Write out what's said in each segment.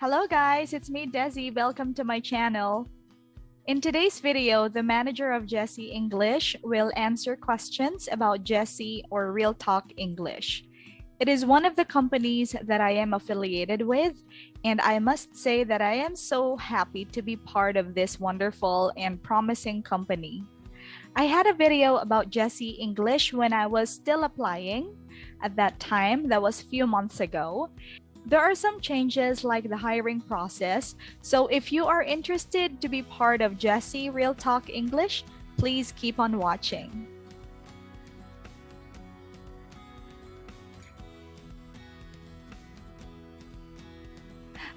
Hello guys, it's me Desi. Welcome to my channel. In today's video, the manager of Jessi English will answer questions about Jessi or Real Talk English. It is one of the companies that I am affiliated with, and I must say that I am so happy to be part of this wonderful and promising company. I had a video about Jessi English when I was still applying. At that time, that was a few months ago. There are some changes like the hiring process, so if you are interested to be part of Jessi Real Talk English, please keep on watching.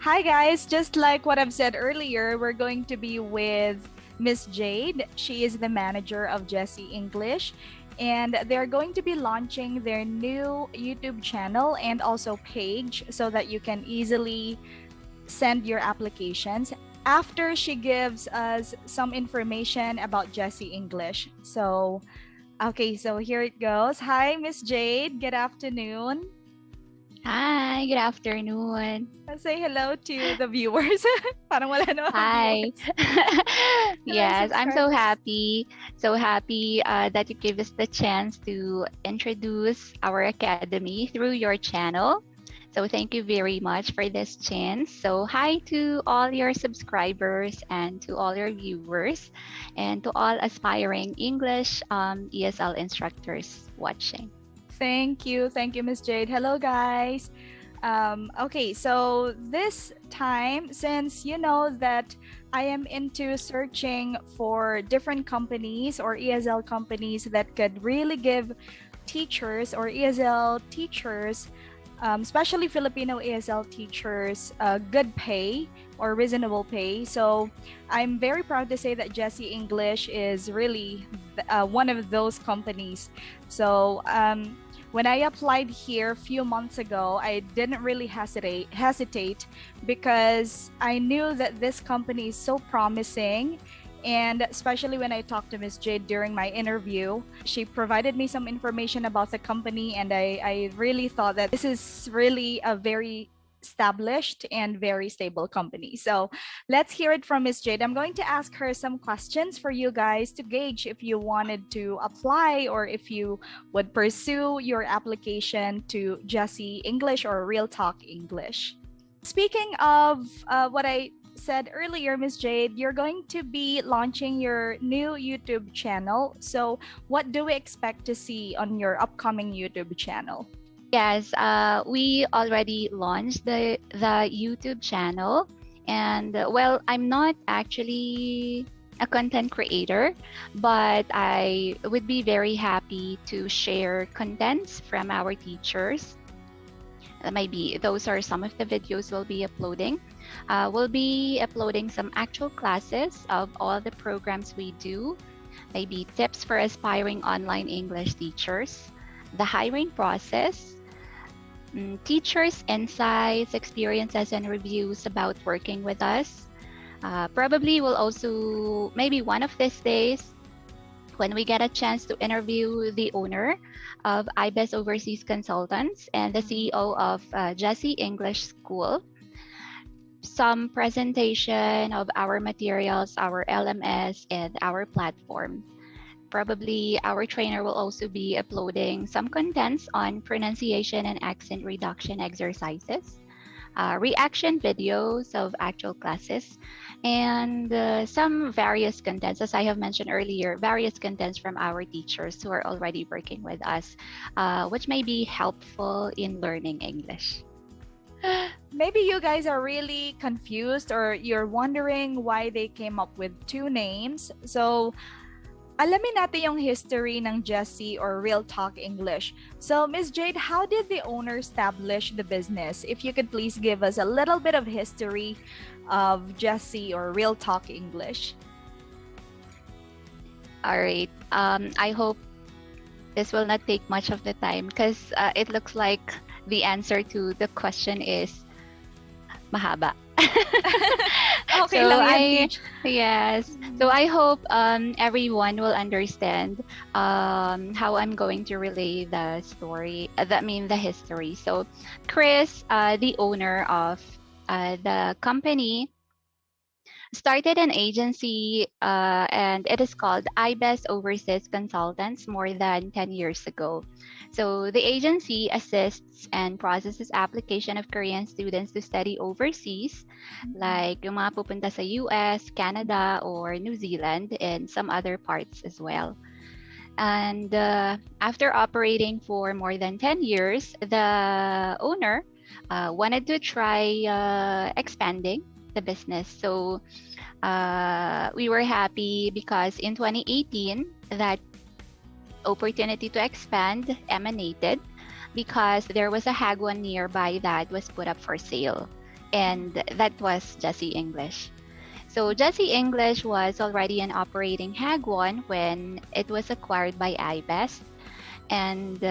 Hi guys, just like what I've said earlier, we're going to be with Miss Jade. She is the manager of Jessi English, and they're going to be launching their new YouTube channel and also page so that you can easily send your applications after she gives us some information about Jessi English. So here it goes. Hi, Miss Jade. Good afternoon. Hi, good afternoon. Say hello to the viewers. Parang wala na Hi. Yes, I'm so happy that you gave us the chance to introduce our academy through your channel. So thank you very much for this chance. So hi to all your subscribers and to all your viewers and to all aspiring English ESL instructors watching. Thank you, Miss Jade. Hello, guys. So this time, since you know that I am into searching for different companies or ESL companies that could really give teachers or ESL teachers, especially Filipino ESL teachers, good pay or reasonable pay. So I'm very proud to say that Jessi English is really one of those companies. So when I applied here a few months ago, I didn't really hesitate because I knew that this company is so promising. And especially when I talked to Miss Jade during my interview, she provided me some information about the company, and I really thought that this is really a very established and very stable company. So let's hear it from Miss Jade. I'm going to ask her some questions for you guys to gauge if you wanted to apply or if you would pursue your application to Jessi English or Real Talk English. Speaking of what I said earlier, Miss Jade, you're going to be launching your new YouTube channel. So what do we expect to see on your upcoming YouTube channel? Yes, we already launched the YouTube channel, and well, I'm not actually a content creator, but I would be very happy to share contents from our teachers. Maybe those are some of the videos we'll be uploading. We'll be uploading some actual classes of all the programs we do, maybe tips for aspiring online English teachers, the hiring process, teachers' insights, experiences, and reviews about working with us. Probably we'll also, maybe one of these days, when we get a chance to interview the owner of IBES Overseas Consultants and the CEO of Jessi English School, some presentation of our materials, our LMS, and our platform. Probably our trainer will also be uploading some contents on pronunciation and accent reduction exercises, reaction videos of actual classes, and some various contents, as I have mentioned earlier, various contents from our teachers who are already working with us, which may be helpful in learning English. Maybe you guys are really confused or you're wondering why they came up with two names. So alamin natin yung history ng Jessi or Real Talk English. So, Ms. Jade, how did the owner establish the business? If you could please give us a little bit of history of Jessi or Real Talk English. All right. I hope this will not take much of the time because it looks like the answer to the question is mahaba. Okay lang yan, yes. So I hope everyone will understand how I'm going to relay the story. The history. So Chris, the owner of the company started an agency, and it is called IBES Overseas Consultants more than 10 years ago. So the agency assists and processes application of Korean students to study overseas, like yung mga pupunta sa US, Canada, or New Zealand, and some other parts as well. And after operating for more than 10 years, the owner wanted to try expanding the business. So we were happy because in 2018, that opportunity to expand emanated because there was a hagwon nearby that was put up for sale. And that was Jessi English. So Jessi English was already an operating hagwon when it was acquired by iBest. And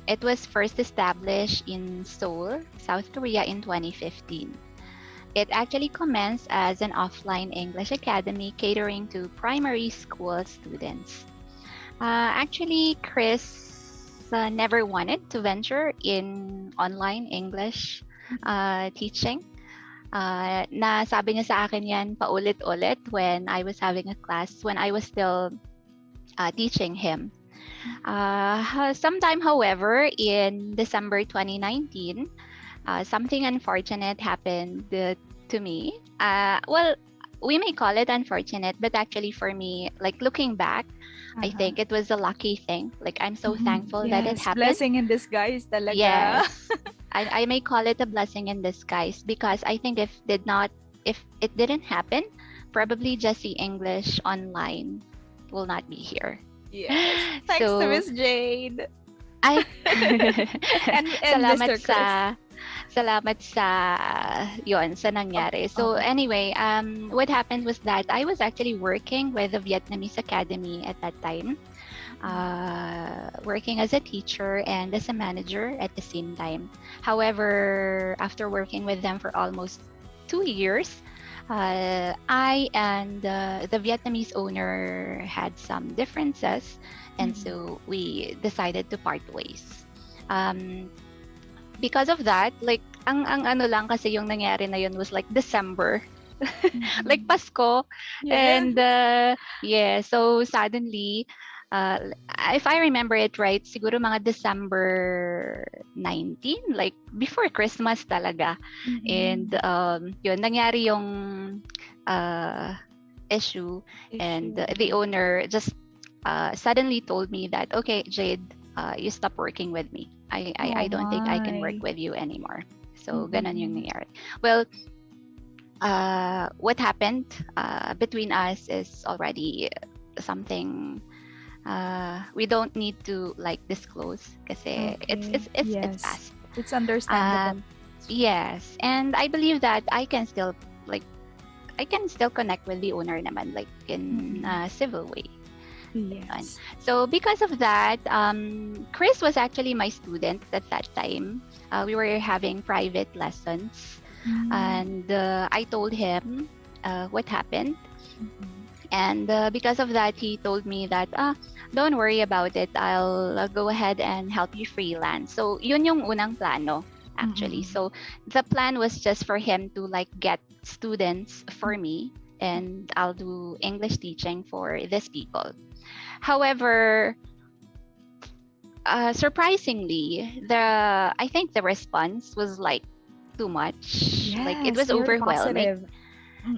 it was first established in Seoul, South Korea in 2015. It actually commenced as an offline English academy catering to primary school students. Actually, Chris never wanted to venture in online English teaching. Na sabi niya sa akin yan paulit-ulit when I was having a class, when I was still teaching him. Sometime, however, in December 2019, something unfortunate happened to me. Well, we may call it unfortunate, but actually for me, like looking back, I think it was a lucky thing. Like I'm so thankful that it happened. Blessing in disguise talaga. Yes. I may call it a blessing in disguise because I think if it didn't happen, probably Jessi English online will not be here. Yes. Thanks to Miss Jade. And Mr. Chris. Salamat sa yon sa nangyari. So anyway, what happened was that I was actually working with the Vietnamese Academy at that time, working as a teacher and as a manager at the same time. However, after working with them for almost 2 years, I and the Vietnamese owner had some differences, and so we decided to part ways. Because of that, like ang ano lang kasi yung nangyari na yun was like December, like Pasko, and so suddenly, if I remember it right, siguro mga December 19, like before Christmas talaga, and yun nangyari yung issue, and the owner just suddenly told me that, okay, Jade, you stop working with me. I don't think I can work with you anymore. So ganon yung nangyari. Well, what happened between us is already something we don't need to like disclose kasi it's past. It's understandable. Yes, and I believe that I can still connect with the owner naman, like in a civil way. Yes. So because of that, Chris was actually my student at that time. We were having private lessons, and I told him what happened. And because of that, he told me that, don't worry about it. I'll go ahead and help you freelance. So yun yung unang plano, actually. So the plan was just for him to like get students for me, and I'll do English teaching for these people. However, surprisingly, I think the response was like too much. Yes, like it was overwhelming.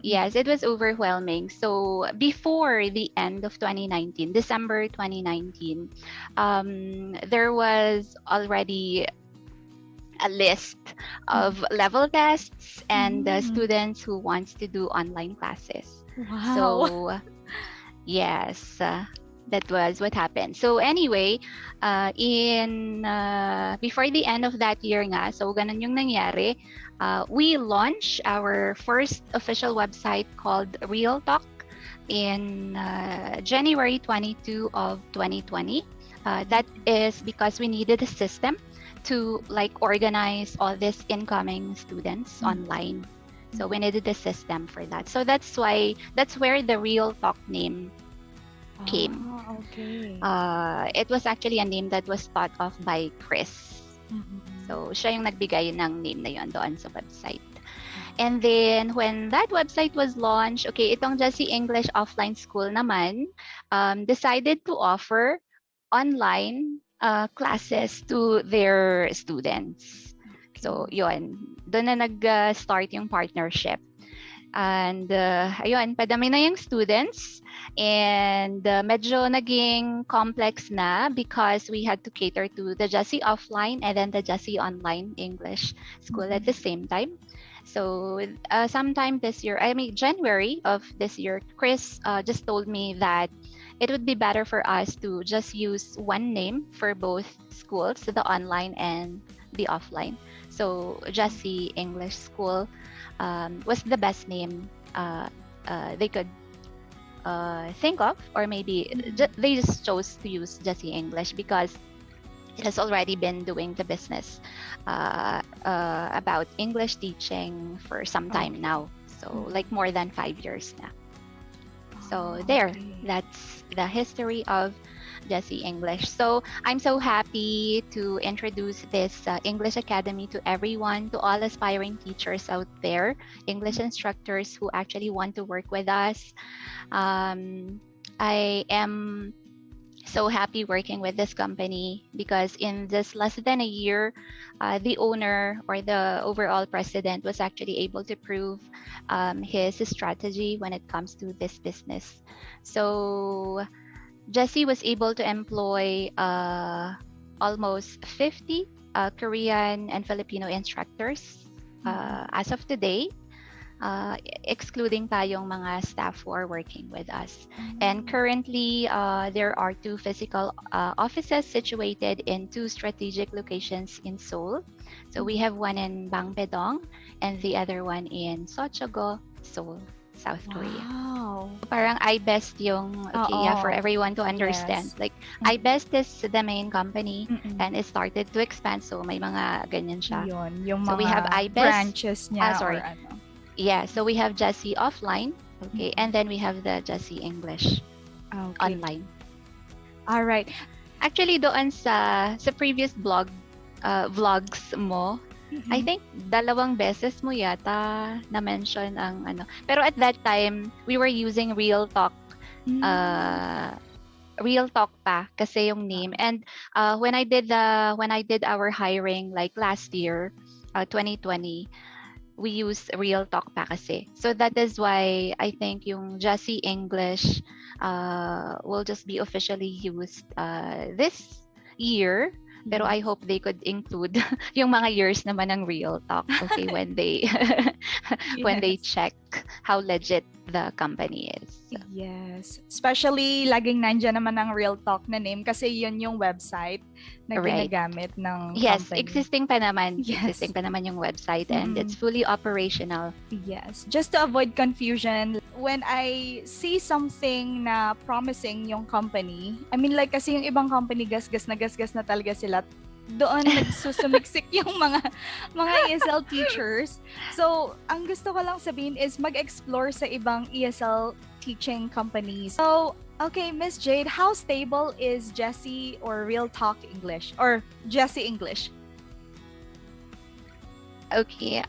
Yes, it was overwhelming. So before the end of 2019, December 2019, there was already a list of level tests and students who wants to do online classes. Wow. So yes, that was what happened. So anyway, before the end of that year nga, so ganun yung nangyari, we launched our first official website called Real Talk in January 22 of 2020. That is because we needed a system to like organize all these incoming students online. So we needed a system for that. So that's where the Real Talk name came. Okay. It was actually a name that was thought of by Chris. So siya yung nagbigay ng name na yon doon sa website. And then when that website was launched, okay, itong Jessi English offline school naman decided to offer online classes to their students. So, Okay. yun. Doon na nag-start yung partnership. And ayun, padami na yung students and medyo naging complex na because we had to cater to the Jessi offline and then the Jessi online English school at the same time. So sometime this year, I mean January of this year, Chris just told me that it would be better for us to just use one name for both schools, the online and the offline. So Jessi English School was the best name they could think of, or maybe they just chose to use Jessi English because it has already been doing the business about English teaching for some time now. So like more than 5 years now. So there, that's the history of Jessi English. So I'm so happy to introduce this English Academy to everyone, to all aspiring teachers out there, English instructors who actually want to work with us. I am so happy working with this company because in this less than a year, the owner or the overall president was actually able to prove his strategy when it comes to this business. So Jessi was able to employ almost 50 Korean and Filipino instructors as of today, excluding pa yung mga staff who are working with us. And currently, there are 2 physical offices situated in 2 strategic locations in Seoul. So we have one in Bangpyeong and the other one in Seochogo, Seoul, South Korea. Wow. Parang iBest yung, okay, yeah, for everyone to understand. Yes. Like, iBest is the main company and it started to expand. So may mga ganyan siya. Yun, yung So mga we have iBest branches niya sorry. or ano. Yeah, so we have Jessi offline, okay, and then we have the Jessi English online. All right. Actually, doon sa previous vlogs mo, I think 2 beses mo yata na-mention ang ano. Pero at that time, we were using Real Talk. Real Talk pa kasi yung name. And when I did our hiring like last year, 2020, we use Real Talk pa kasi. So that is why I think yung Jessi English will just be officially used this year. Pero I hope they could include yung mga years naman ng Real Talk, okay, when they when they check how legit the company is. Yes. Especially, laging nandyan naman ang Real Talk na name kasi yun yung website na ginagamit ng yes, company. existing pa naman. Yes. Existing pa naman yung website and it's fully operational. Yes. Just to avoid confusion, when I see something na promising yung company, I mean like kasi yung ibang company gasgas na talaga sila, doon nagsusumiksik yung mga ESL teachers. So, ang gusto ko lang sabihin is mag-explore sa ibang ESL teaching companies. So, okay, Miss Jade, how stable is Jessi or Real Talk English or Jessi English? Okay.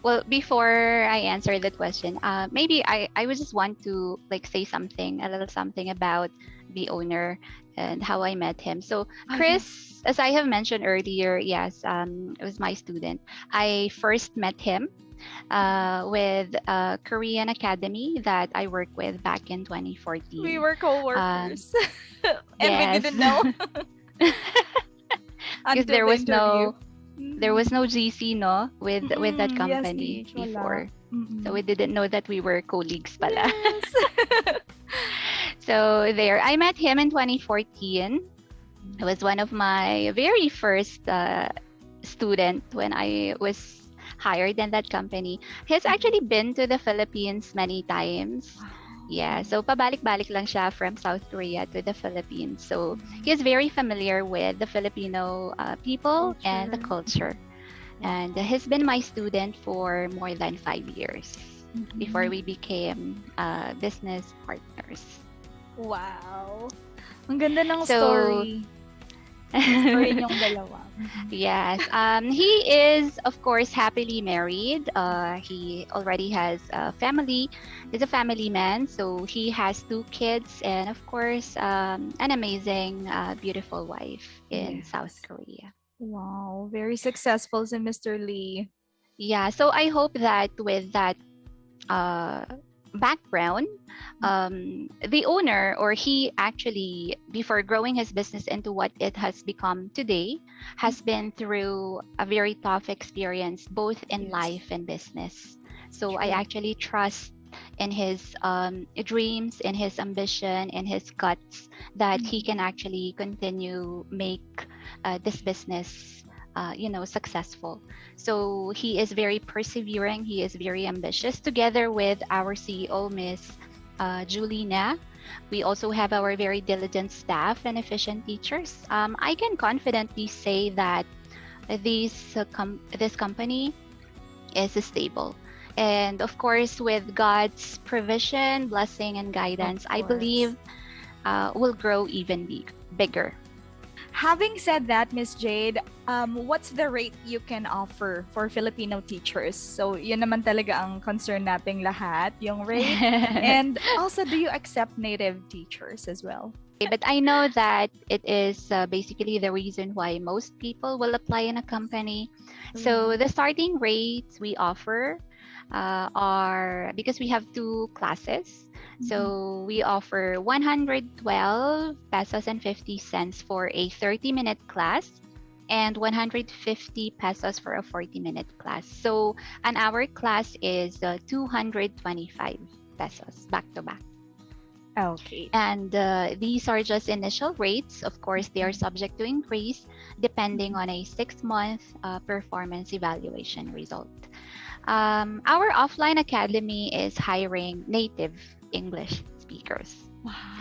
Well, before I answer that question, maybe I would just want to like say a little something about the owner and how I met him. So Chris, as I have mentioned earlier, yes, it was my student. I first met him with a Korean academy that I worked with back in 2014. We were co-workers. And yes. we didn't know. Because there was no GC with that company before. So we didn't know that we were colleagues pala. Yes. So there, I met him in 2014. He was one of my very first student when I was hired in that company. He's actually been to the Philippines many times. Yeah, so pabalik-balik lang siya from South Korea to the Philippines. So he is very familiar with the Filipino people and the culture. And he's been my student for more than 5 years before we became business partners. Wow. Ang ganda ng story. Yung story niyong dalawa. Mhm. Yes. He is, of course, happily married. He already has a family. He's a family man. So he has two kids and, of course, an amazing, beautiful wife in South Yes. Korea. Wow, very successful si Mr. Lee. Yeah. So I hope that with that uh, background, the owner or he actually, before growing his business into what it has become today, has been through a very tough experience, both in Yes, life and business. So I true. actually trust in his dreams, in his ambition, in his guts that he can Mhm. actually continue make this business successful. So he is very persevering, he is very ambitious, together with our CEO, Miss Julina. We also have our very diligent staff and efficient teachers. I can confidently say that this company is stable. And of course, with God's provision, blessing, and Of guidance, I course. believe will grow even bigger. Having said that, Miss Jade, what's the rate you can offer for Filipino teachers? So, yun naman talaga ang concern nating lahat, yung rate. And also, do you accept native teachers as well? But I know that it is basically the reason why most people will apply in a company. True. So the starting rates we offer are, because we have two classes. Mhm. So we offer 112 pesos and 50 cents for a 30-minute class and 150 pesos for a 40-minute class. So an hour class is 225 pesos back to back. Okay. And these are just initial rates. Of course, they are Mhm. subject to increase depending Mhm. on a 6-month performance evaluation result. Our offline academy is hiring native English speakers.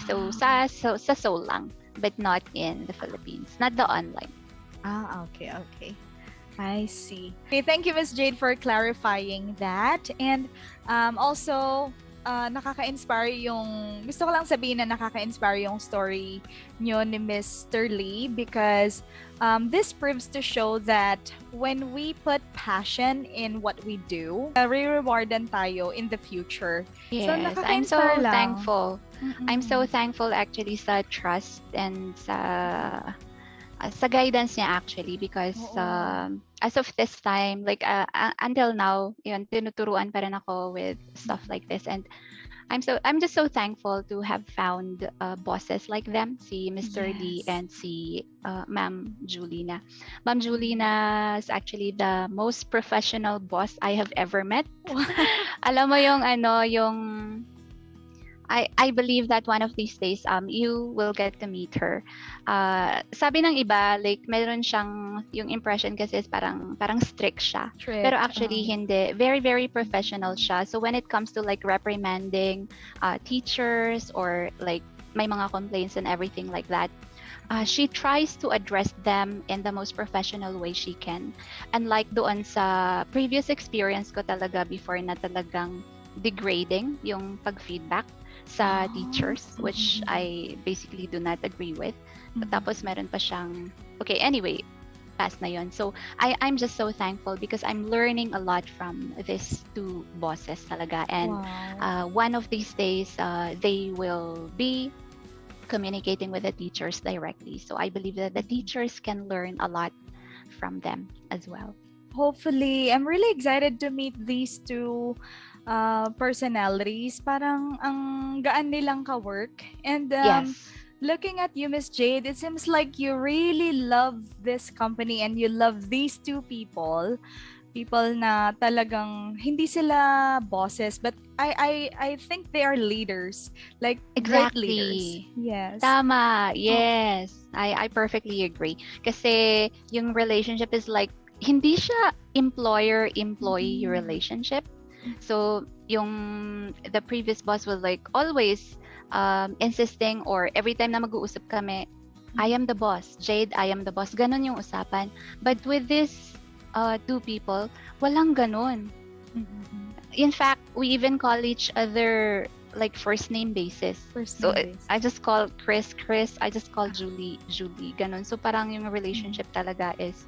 So Wow. sa Seoul lang, but not in the Philippines, not the online. Ah, okay, okay. I see. Okay, thank you, Miss Jade, for clarifying that. And also, nakaka-inspire yung, gusto ko lang sabihin na nakaka-inspire yung story nyo ni Mr. Lee because this proves to show that when we put passion in what we do, re-rewardan tayo in the future. So, Yes, I'm nakaka-inspire so lang. thankful. I'm so Mm-mm. thankful actually sa trust and sa guidance niya actually, because Oo. as of this time, like until now, yun, tinuturuan pa rin ako with stuff Mhm. like this. And I'm just so thankful to have found bosses like them, si Mr. Lee Yes. and si Ma'am Julina. Ma'am Mhm. Julina is actually the most professional boss I have ever met. Wow. Alam mo yung I believe that one of these days you will get to meet her. Sabi ng iba, like meron siyang yung impression kasi is parang strict siya. Pero Strict. actually hindi. Very very professional siya. So when it comes to like reprimanding teachers or like may mga complaints and everything like that, she tries to address them in the most professional way she can. Unlike doon sa previous experience ko talaga before na talagang degrading yung pag-feedback sa Oh. teachers, which Mhm. I basically do not agree with. Mhm. Tapos meron pa siyang, okay, anyway, past na yon. So I'm just so thankful because I'm learning a lot from these two bosses talaga. And Wow. one of these days, they will be communicating with the teachers directly. So I believe that the Mhm. teachers can learn a lot from them as well. Hopefully, I'm really excited to meet these two personalities. Parang ang gaan nilang ka-work. And Yes. looking at you, Miss Jade, it seems like you really love this company and you love these two people. People na talagang hindi sila bosses, but I think they are leaders, like great leaders. Exactly. Yes. Tama. Oh. Yes. I perfectly agree. Kasi yung relationship is like, hindi siya employer-employee Mhm. relationship. So, the previous boss was like always insisting, or every time na mag-uusap kami, I am the boss. Jade, I am the boss. Ganon yung usapan. But with this two people, walang ganon. Mhm. In fact, we even call each other like first name basis. First So name base. I just call Chris, I just call Julie, Ganon. So parang yung relationship talaga is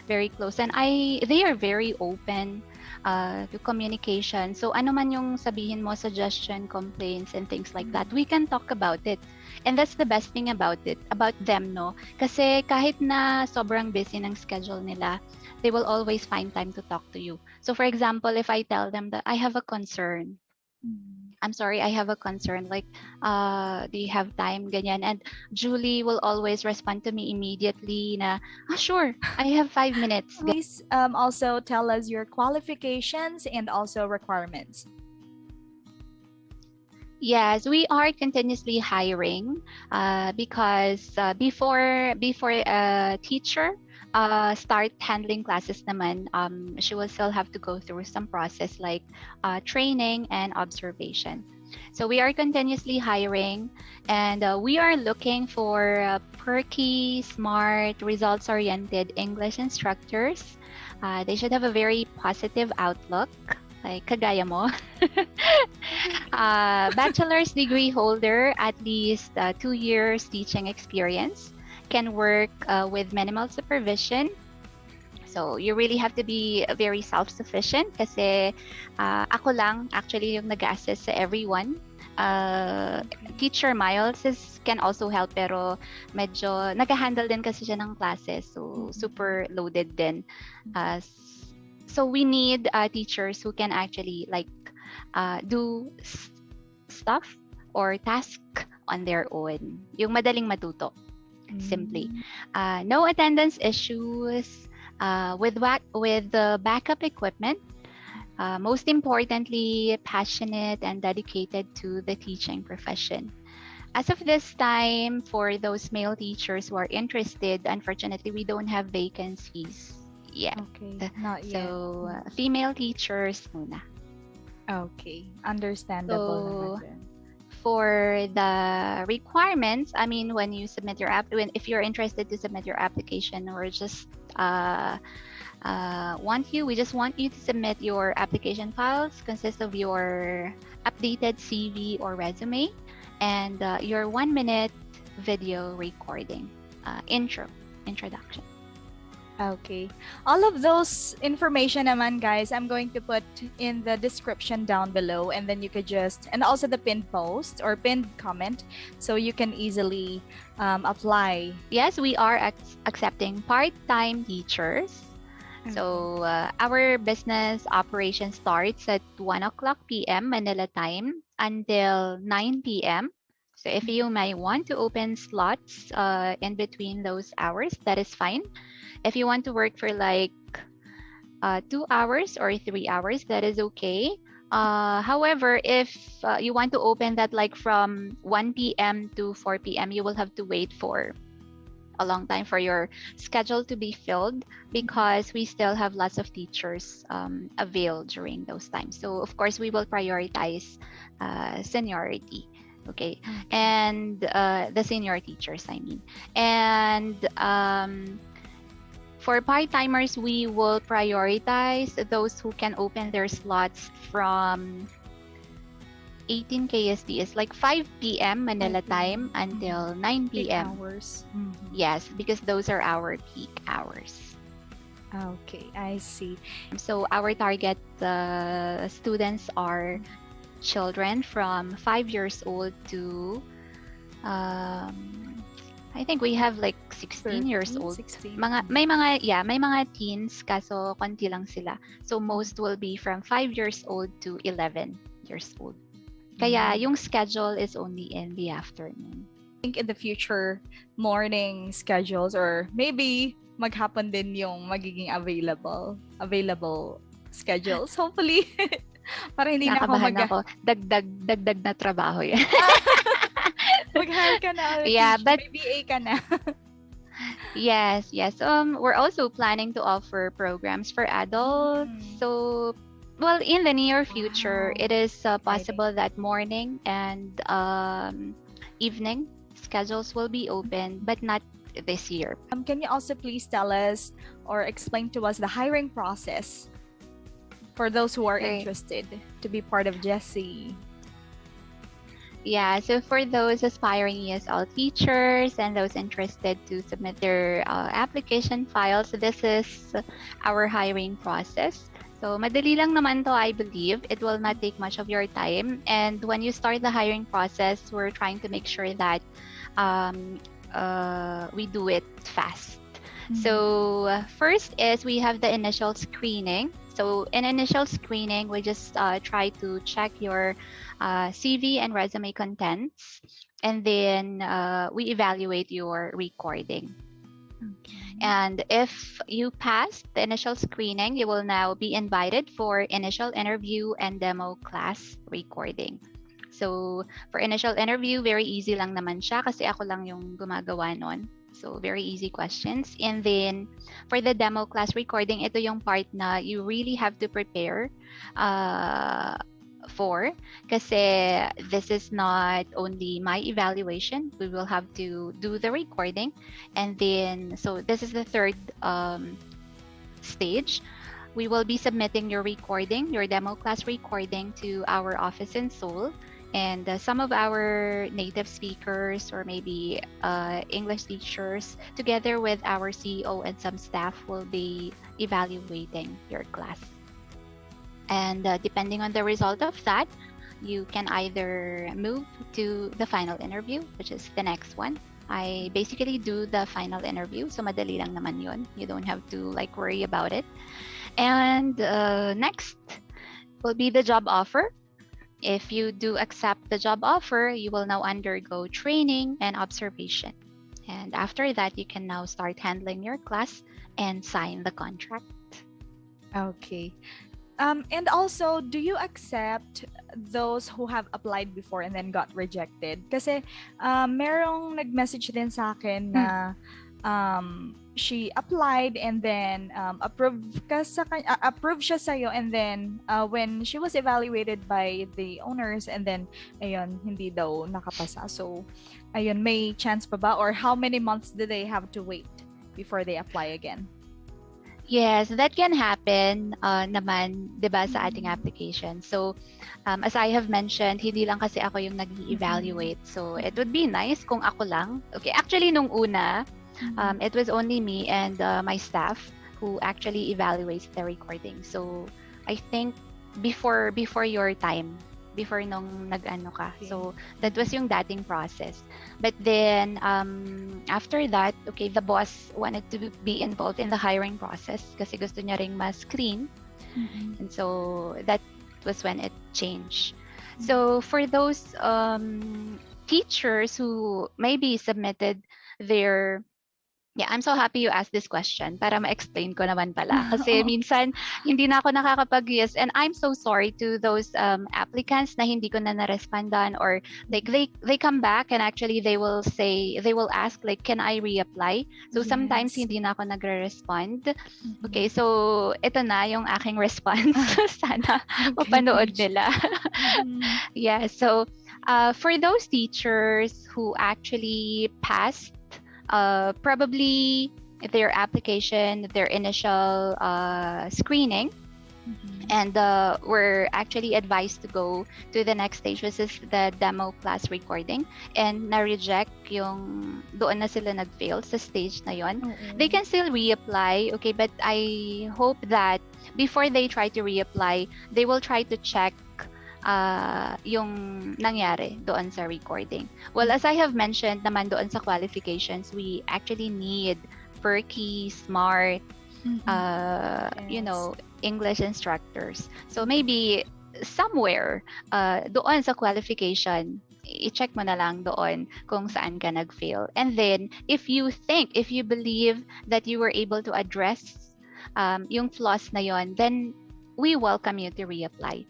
very close. And they are very open to communication. So ano man yung sabihin mo, suggestion, complaints, and things like that, we can talk about it. And that's the best thing about them, no? Kasi kahit na sobrang busy ng schedule nila, they will always find time to talk to you. So for example, if I tell them that I have a concern, I'm sorry, I have a concern, like, do you have time, ganyan? And Julie will always respond to me immediately na, sure, I have 5 minutes. Please also tell us your qualifications and also requirements. Yes, we are continuously hiring because before a teacher start handling classes naman, she will still have to go through some process like training and observation. So we are continuously hiring, and we are looking for perky, smart, results-oriented English instructors. They should have a very positive outlook, like kagaya mo. Bachelor's degree holder, at least 2 years teaching experience, can work with minimal supervision. So you really have to be very self-sufficient kasi ako lang actually yung nag-assist sa everyone. Teacher Miles can also help, pero medyo nag-handle din kasi siya ng classes, so super loaded din. So we need teachers who can actually like do stuff or task on their own. Yung madaling matuto, simply. No attendance issues with the backup equipment. Most importantly, passionate and dedicated to the teaching profession. As of this time, for those male teachers who are interested, unfortunately, we don't have vacancies yet. Okay, not yet. So, female teachers muna. Okay, understandable. So, for the requirements, I mean, when you submit your if you're interested to submit your application, or just we just want you to submit your application files, consist of your updated CV or resume, and your 1-minute video recording, introduction. Okay. All of those information naman, guys, I'm going to put in the description down below, and then you could and also the pinned post or pinned comment, so you can easily apply. Yes, we are accepting part-time teachers. Okay. So our business operation starts at 1:00 p.m. Manila time until 9 p.m. So if you might want to open slots in between those hours, that is fine. If you want to work for like 2 hours or 3 hours, that is okay. However, if you want to open that like from 1 p.m. to 4 p.m., you will have to wait for a long time for your schedule to be filled, because we still have lots of teachers available during those times. So of course, we will prioritize seniority. Okay, and the senior teachers, I mean. And for part-timers, we will prioritize those who can open their slots from 18 KST, is like 5 p.m. Manila time until 9 p.m. Peak hours. Yes, because those are our peak hours. Okay, I see. So our target students are children from 5 years old to I think we have like 16 years old. 16. May mga teens, kaso konti lang sila. So most will be from 5 years old to 11 years old. Kaya yung schedule is only in the afternoon. I think in the future, morning schedules, or maybe maghapon din yung magiging available schedules. Hopefully. Para hindi na ako dagdag na trabaho yan. Mag-hire ka na. Yeah, but may BA ka na. Yes. We're also planning to offer programs for adults. So, well, in the near future, it is possible that morning and evening schedules will be open, but not this year. Can you also please tell us or explain to us the hiring process for those who are interested to be part of Jessi? Yeah, so for those aspiring ESL teachers and those interested to submit their application files, this is our hiring process. So madali lang naman to, I believe. It will not take much of your time. And when you start the hiring process, we're trying to make sure that um, we do it fast. So first is we have the initial screening. So in initial screening, we just try to check your CV and resume contents, and then we evaluate your recording. And if you pass the initial screening, you will now be invited for initial interview and demo class recording. So for initial interview, very easy lang naman siya kasi ako lang yung gumagawa nun. So very easy questions. And then for the demo class recording, ito yung part na you really have to prepare for, kasi this is not only my evaluation. We will have to do the recording, and then so this is the third stage. We will be submitting your recording, your demo class recording, to our office in Seoul, and some of our native speakers or maybe English teachers, together with our CEO and some staff, will be evaluating your class. And depending on the result of that, you can either move to the final interview, which is the next one. I basically do the final interview, so madali lang naman yun. You don't have to like worry about it. And next will be the job offer. If you do accept the job offer, you will now undergo training and observation. And after that, you can now start handling your class and sign the contract. Okay. And also, do you accept those who have applied before and then got rejected? Kasi merong nag-message din sa akin na she applied and then approved siya sa'yo, and then when she was evaluated by the owners, and then ayun, hindi daw nakapasa. So ayun, may chance pa ba, or how many months do they have to wait before they apply again? Yes, that can happen naman, 'di ba, sa ating application. So, as I have mentioned, hindi lang kasi ako yung nag-evaluate. So, it would be nice kung ako lang. Okay, actually nung una, it was only me and my staff who actually evaluates the recording. So, I think before your time, before nung nag-ano ka. So, that was yung dating process. But then, after that, okay, the boss wanted to be involved in the hiring process kasi gusto niya ring mas clean. And so, that was when it changed. So, for those teachers who maybe submitted their... Yeah, I'm so happy you asked this question para ma-explain ko naman pala. Kasi minsan, hindi na ako nakakapag-yes. And I'm so sorry to those applicants na hindi ko na na-respondan, or like they come back and actually they will ask like, can I reapply? So sometimes hindi na ako nagre-respond. Okay, so ito na yung aking response. Sana mapanood nila. Yeah, so for those teachers who actually passed probably their application, their initial screening, and we're actually advised to go to the next stage, which is the demo class recording, and na-reject yung doon na sila nag-fail sa stage na yon. They can still reapply, okay, but I hope that before they try to reapply, they will try to check yung nangyari doon sa recording. Well, as I have mentioned naman doon sa qualifications, we actually need perky, smart, you know, English instructors. So maybe somewhere doon sa qualification, i-check mo na lang doon kung saan ka nag-fail. And then, if you believe that you were able to address yung flaws na yon, then we welcome you to reapply.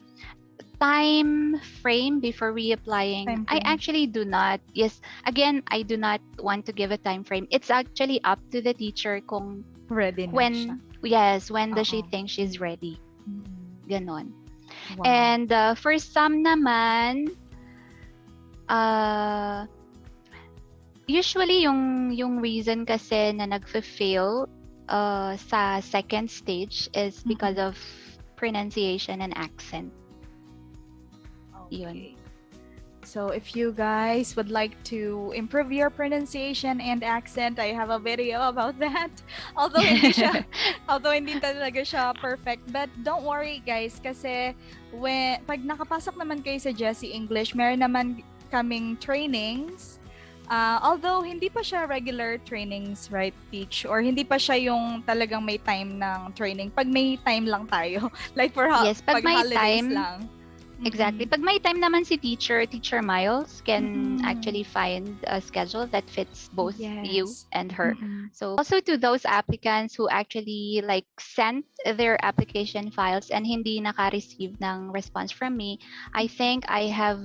Time frame before reapplying, I actually do not. Yes, again, I do not want to give a time frame. It's actually up to the teacher kung ready na when siya. Yes, when does she think she's ready. Ganon. Wow. And for some naman, usually yung reason kasi na nag-fail sa second stage is because of pronunciation and accent. Okay. Yun. So if you guys would like to improve your pronunciation and accent, I have a video about that. Although hindi talaga siya perfect, but don't worry guys kasi pag nakapasok naman kayo sa Jessi English, meron naman kaming trainings. Although hindi pa siya regular trainings, right, Peach? Or hindi pa siya yung talagang may time ng training. Pag may time lang tayo. Like for Yes, pag may holidays time, lang. exactly. Pag may time naman si Teacher Miles can actually find a schedule that fits both you Yes. and her. So also to those applicants who actually like sent their application files and hindi naka-receive ng response from me, I think I have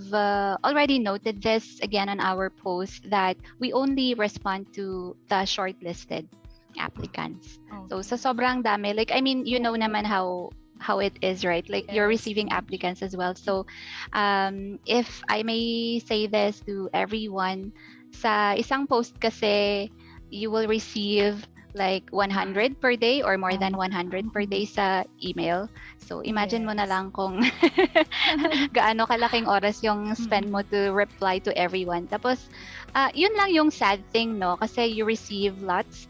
already noted this again on our post that we only respond to the shortlisted applicants. So sa sobrang dami, like I mean, you know naman how it is, right? Like you're receiving applicants as well. So if I may say this to everyone, sa isang post kasi you will receive like 100 per day or more than 100 per day sa email. So imagine mo na lang kung gaano kalaking oras yung spend mo to reply to everyone. Tapos yun lang yung sad thing, no? Kasi you receive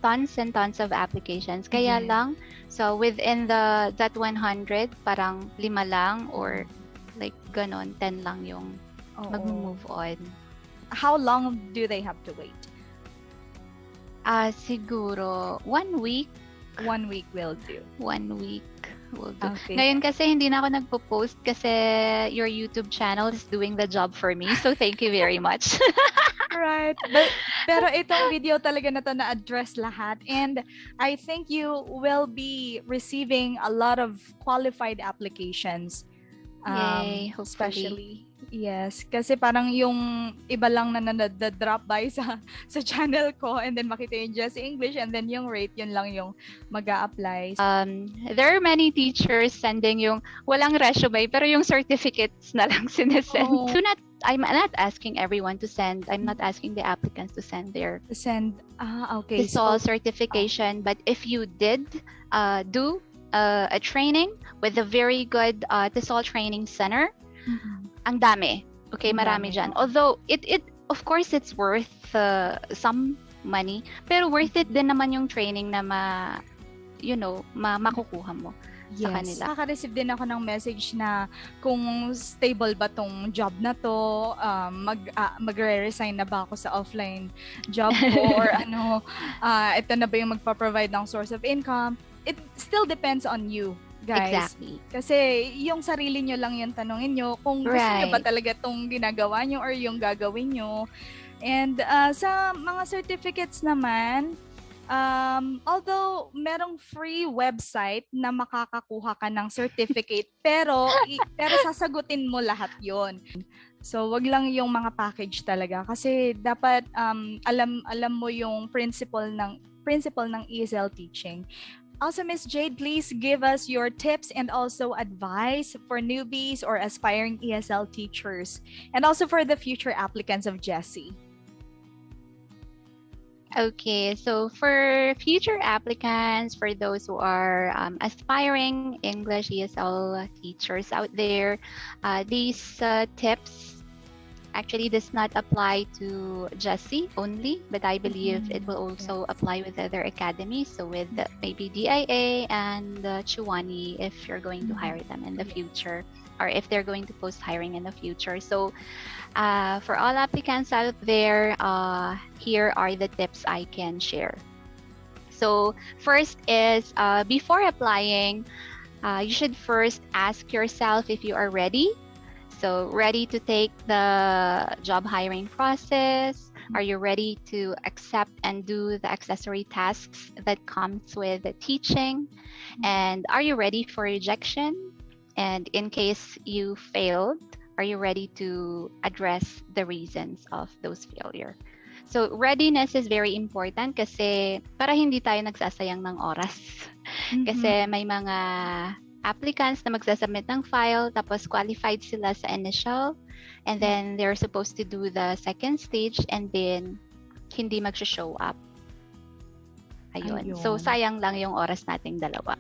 tons and tons of applications. Kaya lang, so within that 100, parang 5 lang or like ganon, 10 lang yung mag-move on. How long do they have to wait? Siguro 1 week. 1 week will do. 1 week will do. Okay. Ngayon kasi hindi na ako nagpo-post kasi your YouTube channel is doing the job for me. So thank you very much. Right. Pero itong video talaga na to na-address lahat. And I think you will be receiving a lot of qualified applications. Yay, Especially. Yes. Kasi parang yung iba lang na drop by sa channel ko and then makita yung Jessi English and then yung rate, yun lang yung mag-a-apply. There are many teachers sending yung walang resume pero yung certificates na lang sinesend. Oh. So I'm not asking everyone to send. I'm not asking the applicants to send their okay. TESOL certification. But if you did do a training with a very good TESOL training center, ang dami. Okay, marami dyan. Although it of course it's worth some money, pero worth it din naman yung training na makukuha mo. Sa kanila. Nakaka-receive din ako ng message na kung stable ba tong job na to, magre-resign na ba ako sa offline job ko or ito na ba yung magpa-provide ng source of income. It still depends on you, guys. Exactly. Kasi yung sarili nyo lang yung tanongin nyo kung gusto nyo ba talaga tong ginagawa nyo or yung gagawin nyo. And sa mga certificates naman, although merong free website na makakakuha ka ng certificate pero sasagutin mo lahat yon. So wag lang yung mga package talaga kasi dapat alam mo yung principle ng ESL teaching. Also, Ms. Jade, please give us your tips and also advice for newbies or aspiring ESL teachers and also for the future applicants of Jessi. Okay, so for future applicants, for those who are aspiring English ESL teachers out there, these tips actually does not apply to Jessi only, but I believe it will also apply with other academies. So with maybe DIA and Chuani if you're going to hire them in the future or if they're going to post hiring in the future. So for all applicants out there, here are the tips I can share. So first is before applying, you should first ask yourself if you are ready. So ready to take the job hiring process? Are you ready to accept and do the accessory tasks that comes with the teaching? And are you ready for rejection? And in case you failed, are you ready to address the reasons of those failure? So readiness is very important kasi para hindi tayo nagsasayang ng oras. Kasi may mga applicants na magsasubmit ng file tapos qualified sila sa initial and then they're supposed to do the second stage and then hindi mag-show up. Ayun. So sayang lang yung oras nating dalawa.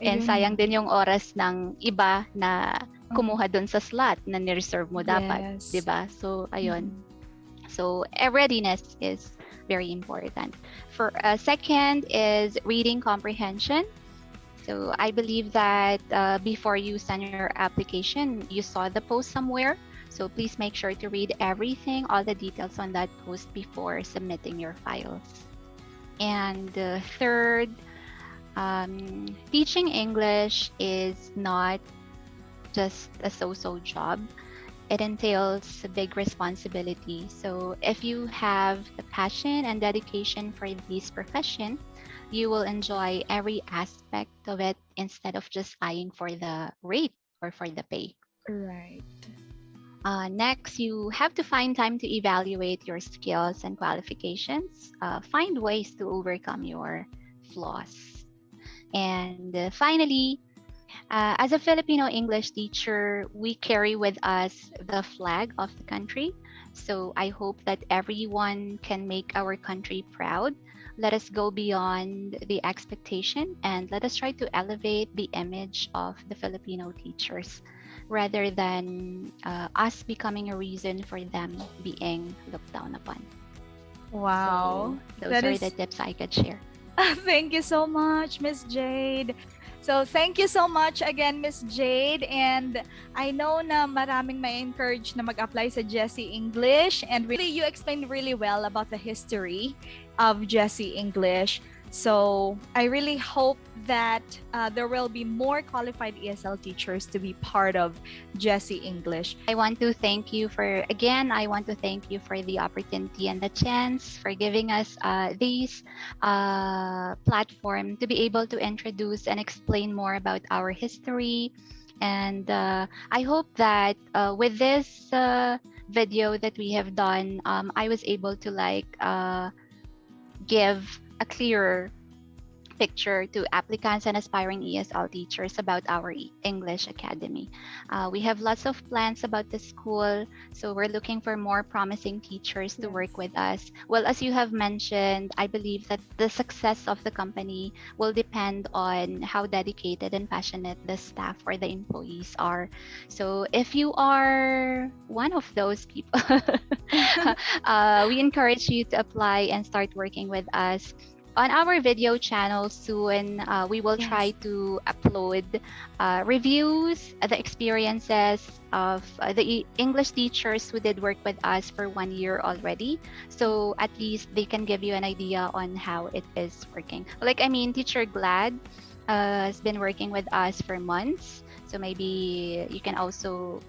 And sayang din yung oras ng iba na kumuha dun sa slot na ni-reserve mo dapat, Yes. 'di ba? So ayun. Mhm. So readiness is very important. For second is reading comprehension. So I believe that before you send your application, you saw the post somewhere. So please make sure to read everything, all the details on that post before submitting your files. And third, teaching English is not just a so-so job. It entails a big responsibility. So if you have the passion and dedication for this profession, you will enjoy every aspect of it instead of just eyeing for the rate or for the pay. Right. Next, you have to find time to evaluate your skills and qualifications. Find ways to overcome your flaws. And finally, as a Filipino English teacher, we carry with us the flag of the country. So I hope that everyone can make our country proud. Let us go beyond the expectation and let us try to elevate the image of the Filipino teachers rather than us becoming a reason for them being looked down upon. Wow. So those That are the is tips I could share. thank you so much, Miss Jade. So, thank you so much again, Miss Jade. And I know na maraming may encourage na mag-apply sa Jessi English. And really, you explained really well about the history of Jessi English. So, I really hope that there will be more qualified ESL teachers to be part of Jessi English. I want to thank you for the opportunity and the chance for giving us this platform to be able to introduce and explain more about our history. And I hope that with this video that we have done, I was able to give a clearer picture to applicants and aspiring ESL teachers about our English Academy. We have lots of plans about the school, so we're looking for more promising teachers to work with us. Well, as you have mentioned, I believe that the success of the company will depend on how dedicated and passionate the staff or the employees are. So if you are one of those people, we encourage you to apply and start working with us on our video channel soon. We will try to upload reviews, the experiences of the English teachers who did work with us for 1 year already. So at least they can give you an idea on how it is working. Teacher Glad has been working with us for months. So maybe you can also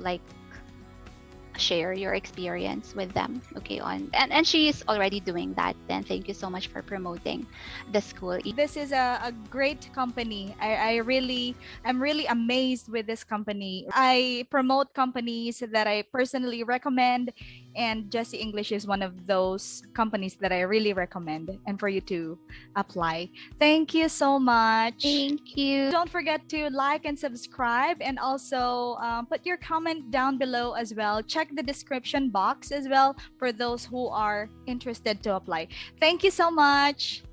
share your experience with them, okay, and she is already doing that. Then thank you so much for promoting the school. This is a great company. I'm really amazed with this company. I promote companies that I personally recommend, and Jessi English is one of those companies that I really recommend and for you to apply. Thank you so much. Thank you. Don't forget to like and subscribe, and also put your comment down below as well. Check the description box as well for those who are interested to apply. Thank you so much.